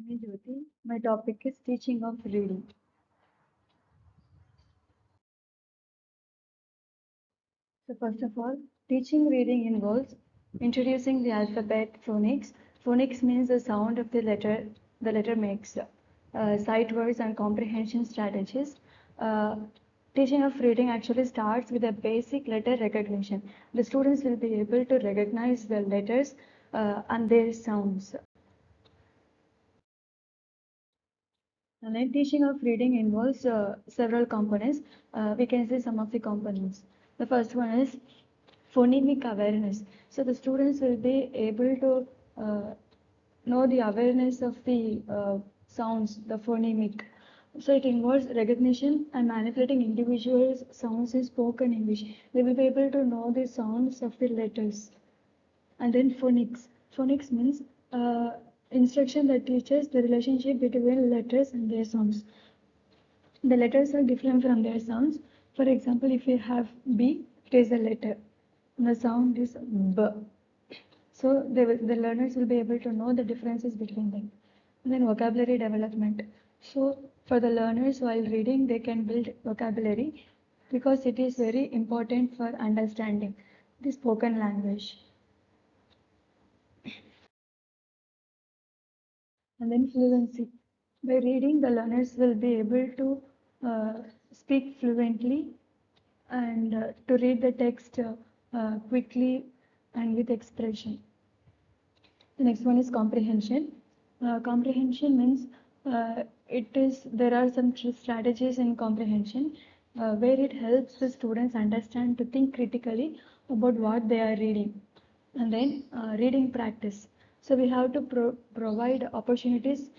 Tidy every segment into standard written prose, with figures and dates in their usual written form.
Me Jyoti. My topic is teaching of reading. So first of all, teaching reading involves introducing the alphabet phonics. Phonics means the sound of the letter makes. Sight words and comprehension strategies. Uh, Teaching of reading actually starts with a basic letter recognition. The students will be able to recognize the letters and their sounds. And then teaching of reading involves several components. We can see some of the components. The first one is phonemic awareness. So the students will be able to know the awareness of the sounds, the phonemic. So it involves recognition and manipulating individual sounds in spoken English. They will be able to know the sounds of the letters. And then phonics. Phonics means instruction that teaches the relationship between letters and their sounds. The letters are different from their sounds. For example, if you have B, it is a letter. The sound is B. So the learners will be able to know the differences between them. And then vocabulary development. So for the learners while reading, they can build vocabulary because it is very important for understanding the spoken language. And then fluency. By reading, the learners will be able to speak fluently and to read the text quickly and with expression. The next one is comprehension. Comprehension means there are some strategies in comprehension where it helps the students understand to think critically about what they are reading. And then reading practice. So we have to provide opportunities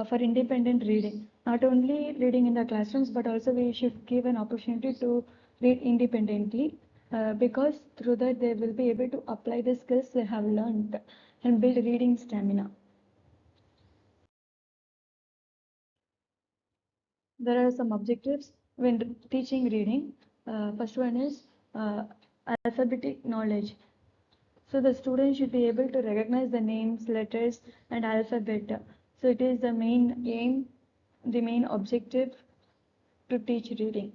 for independent reading. Not only reading in the classrooms, but also we should give an opportunity to read independently because through that they will be able to apply the skills they have learned and build reading stamina. There are some objectives when teaching reading. First one is uh, alphabetic knowledge. So the student should be able to recognize the names, letters, and alphabet. So it is the main aim, the main objective to teach reading.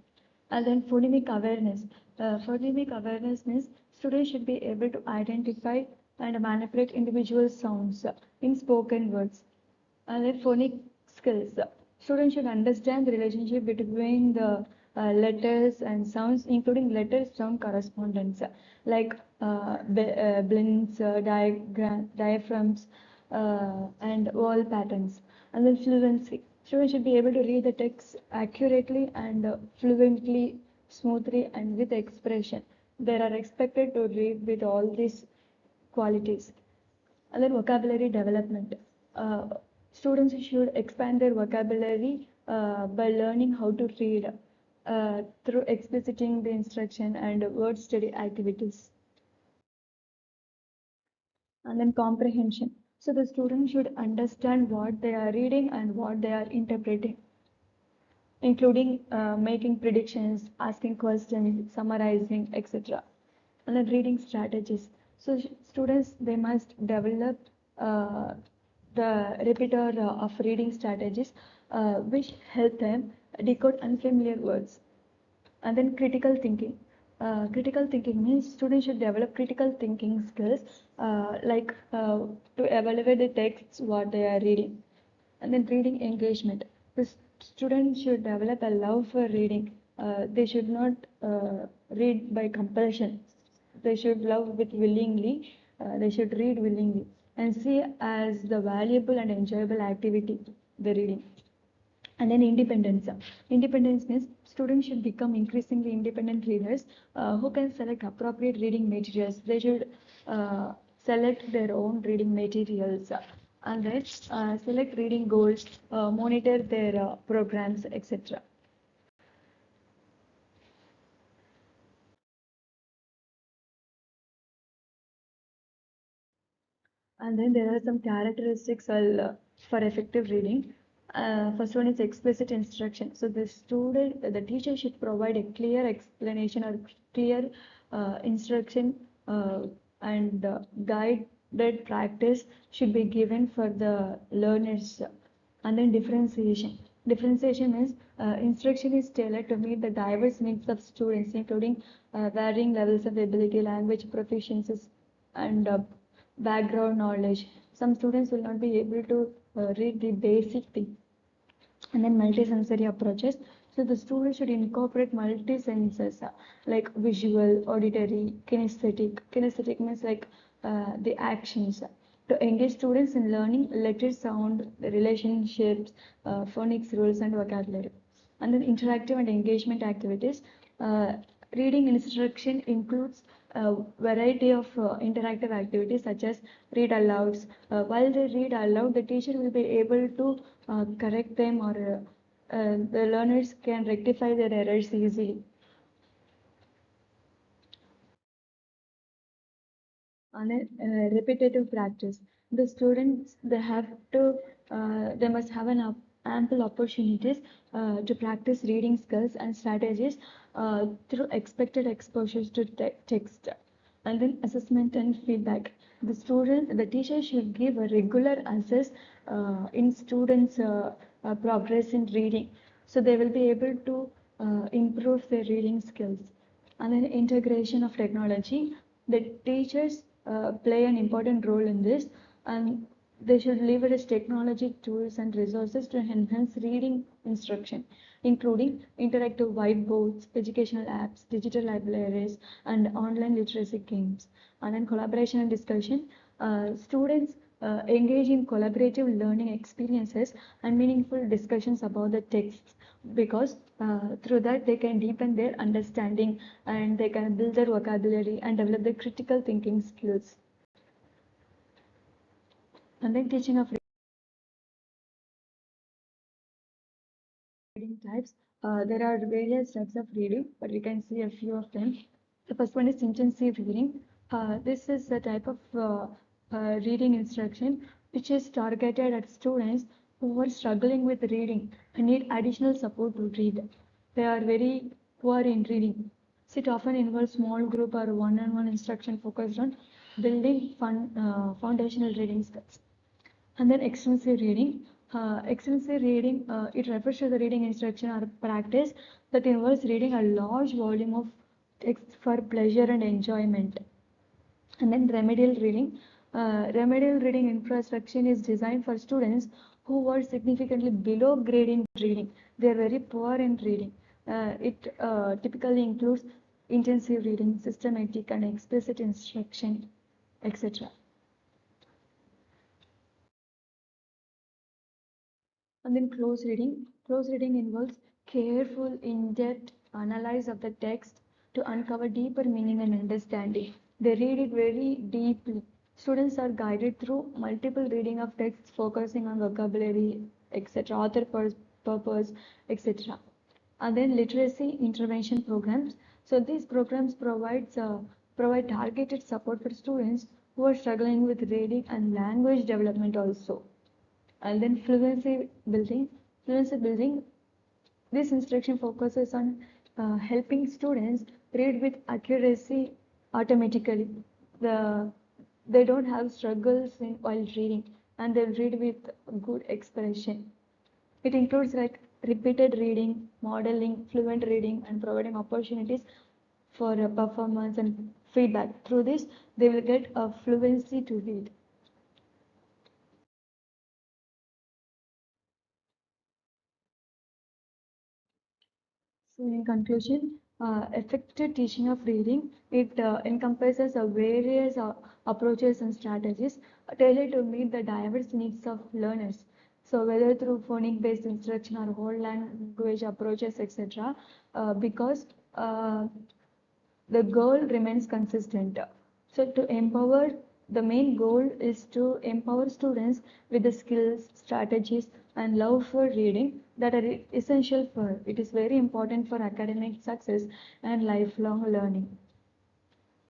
And then phonemic awareness. Phonemic awareness means students should be able to identify and manipulate individual sounds in spoken words. And then phonic skills. Students should understand the relationship between the letters and sounds, including letter sound correspondence, like blends, diaphragms, and vowel patterns. And then fluency. Students should be able to read the text accurately and fluently, smoothly, and with expression. They are expected to read with all these qualities. And then vocabulary development. Uh, Students should expand their vocabulary by learning how to read through expliciting the instruction and word study activities. And then comprehension. So the student should understand what they are reading and what they are interpreting, including making predictions, asking questions, summarizing, etc. And then reading strategies. So students, they must develop uh, the repertoire of reading strategies which help them decode unfamiliar words. And then critical thinking. Critical thinking means students should develop critical thinking skills to evaluate the texts what they are reading. And then reading engagement. The students should develop a love for reading. They should not read by compulsion. They should love with willingly. They should read willingly and see as the valuable and enjoyable activity the reading. And then independence. Independence means students should become increasingly independent readers who can select appropriate reading materials. They should select their own reading materials and then select reading goals, monitor their programs, etc. And then there are some characteristics for effective reading. First one is explicit instruction. So the teacher should provide a clear explanation or clear instruction and guided practice should be given for the learners. And then differentiation. Differentiation means instruction is tailored to meet the diverse needs of students, including varying levels of ability, language proficiencies, and background knowledge. Some students will not be able to read the basic thing. And then multisensory approaches. So the student should incorporate multi-senses like visual, auditory, kinesthetic. Kinesthetic means like the actions to engage students in learning letter sound, relationships, phonics rules, and vocabulary. And then interactive and engagement activities. Uh, Reading instruction includes a variety of interactive activities such as read alouds. While they read aloud, the teacher will be able to correct them, or the learners can rectify their errors easily. And then repetitive practice. The students they must have an ample opportunities to practice reading skills and strategies through expected exposures to text. And then assessment and feedback. The teacher should give a regular assess in students' progress in reading, so they will be able to improve their reading skills. And then integration of technology. The teachers play an important role in this, and they should leverage technology tools and resources to enhance reading instruction, including interactive whiteboards, educational apps, digital libraries, and online literacy games. And then collaboration and discussion. Students engage in collaborative learning experiences and meaningful discussions about the texts, because through that they can deepen their understanding, and they can build their vocabulary and develop their critical thinking skills. And then teaching of reading types. There are various types of reading, but we can see a few of them. The first one is intensive reading. This is a type of reading instruction which is targeted at students who are struggling with reading and need additional support to read. They are very poor in reading. So it often involves small group or one-on-one instruction focused on building foundational reading skills. And then extensive reading. Extensive reading, it refers to the reading instruction or practice that involves reading a large volume of text for pleasure and enjoyment. And then remedial reading. Remedial reading infrastructure is designed for students who are significantly below grade in reading. They are very poor in reading. It typically includes intensive reading, systematic and explicit instruction, etc. And then close reading. Close reading involves careful, in-depth analysis of the text to uncover deeper meaning and understanding. They read it very deeply. Students are guided through multiple reading of texts, focusing on vocabulary, etc., author purpose, etc. And then literacy intervention programs. So these programs provide targeted support for students who are struggling with reading and language development also. And then fluency building, this instruction focuses on helping students read with accuracy automatically. They don't have struggles while reading, and they'll read with good expression. It includes like repeated reading, modeling, fluent reading, and providing opportunities for performance and feedback. Through this, they will get a fluency to read. So in conclusion, effective teaching of reading, it encompasses a various approaches and strategies tailored to meet the diverse needs of learners. So whether through phonic-based instruction or whole language approaches, etc., because the goal remains consistent. So the main goal is to empower students with the skills, strategies, and love for reading that are essential for it is very important for academic success and lifelong learning.